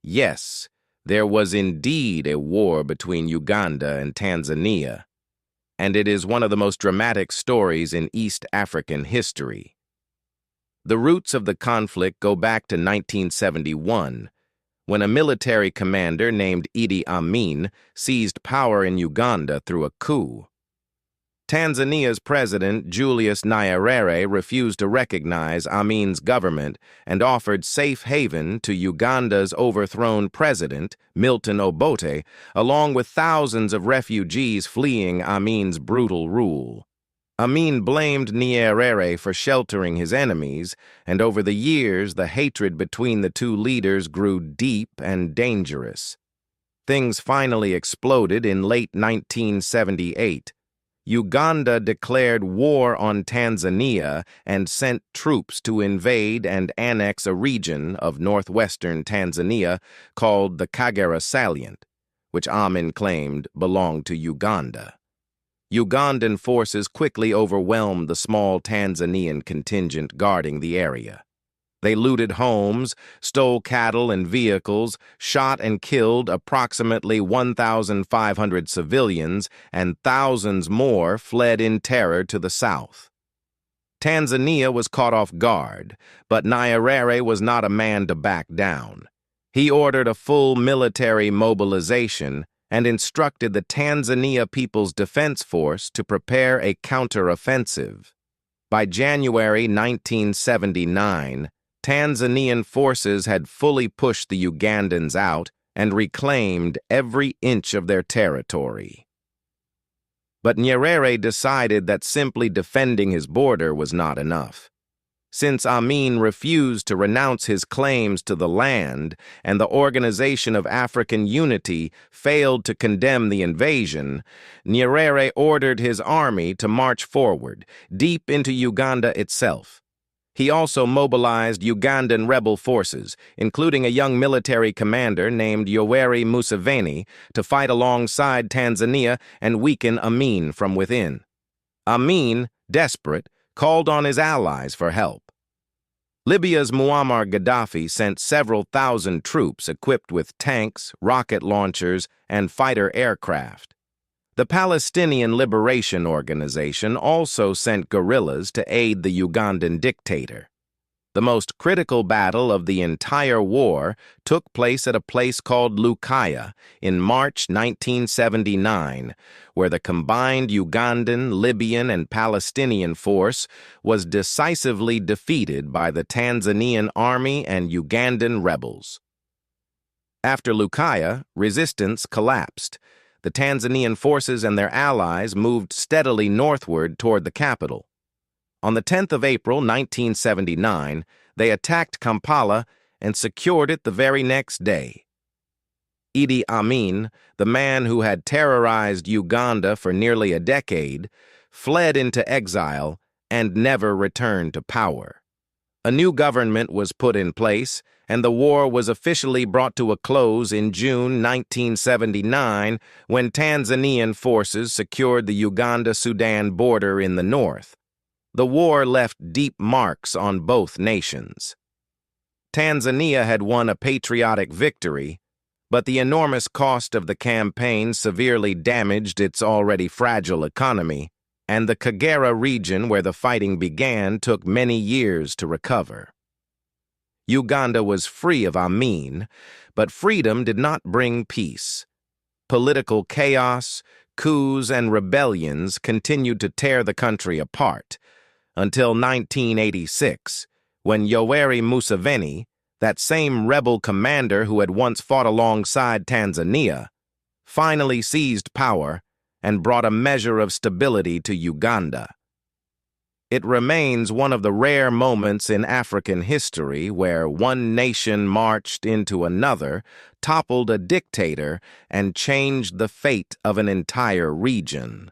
Yes, there was indeed a war between Uganda and Tanzania, and it is one of the most dramatic stories in East African history. The roots of the conflict go back to 1971, when a military commander named Idi Amin seized power in Uganda through a coup. Tanzania's President Julius Nyerere refused to recognize Amin's government and offered safe haven to Uganda's overthrown president, Milton Obote, along with thousands of refugees fleeing Amin's brutal rule. Amin blamed Nyerere for sheltering his enemies, and over the years the hatred between the two leaders grew deep and dangerous. Things finally exploded in late 1978. Uganda declared war on Tanzania and sent troops to invade and annex a region of northwestern Tanzania called the Kagera salient, which Amin claimed belonged to Uganda. Ugandan forces quickly overwhelmed the small Tanzanian contingent guarding the area. They looted homes, stole cattle and vehicles, shot and killed approximately 1,500 civilians, and thousands more fled in terror to the south. Tanzania was caught off guard, but Nyerere was not a man to back down. He ordered a full military mobilization and instructed the Tanzania People's Defense Force to prepare a counteroffensive. By January 1979, Tanzanian forces had fully pushed the Ugandans out and reclaimed every inch of their territory. But Nyerere decided that simply defending his border was not enough. Since Amin refused to renounce his claims to the land and the Organization of African Unity failed to condemn the invasion, Nyerere ordered his army to march forward, deep into Uganda itself. He also mobilized Ugandan rebel forces, including a young military commander named Yoweri Museveni, to fight alongside Tanzania and weaken Amin from within. Amin, desperate, called on his allies for help. Libya's Muammar Gaddafi sent several thousand troops equipped with tanks, rocket launchers, and fighter aircraft. The Palestinian Liberation Organization also sent guerrillas to aid the Ugandan dictator. The most critical battle of the entire war took place at a place called Lukaya in March 1979, where the combined Ugandan, Libyan, and Palestinian force was decisively defeated by the Tanzanian army and Ugandan rebels. After Lukaya, resistance collapsed. The Tanzanian forces and their allies moved steadily northward toward the capital. On the 10th of April 1979, they attacked Kampala and secured it the very next day. Idi Amin, the man who had terrorized Uganda for nearly a decade, fled into exile and never returned to power. A new government was put in place, and the war was officially brought to a close in June 1979 when Tanzanian forces secured the Uganda-Sudan border in the north. The war left deep marks on both nations. Tanzania had won a patriotic victory, but the enormous cost of the campaign severely damaged its already fragile economy, and the Kagera region where the fighting began took many years to recover. Uganda was free of Amin, but freedom did not bring peace. Political chaos, coups, and rebellions continued to tear the country apart, until 1986, when Yoweri Museveni, that same rebel commander who had once fought alongside Tanzania, finally seized power and brought a measure of stability to Uganda. It remains one of the rare moments in African history where one nation marched into another, toppled a dictator, and changed the fate of an entire region.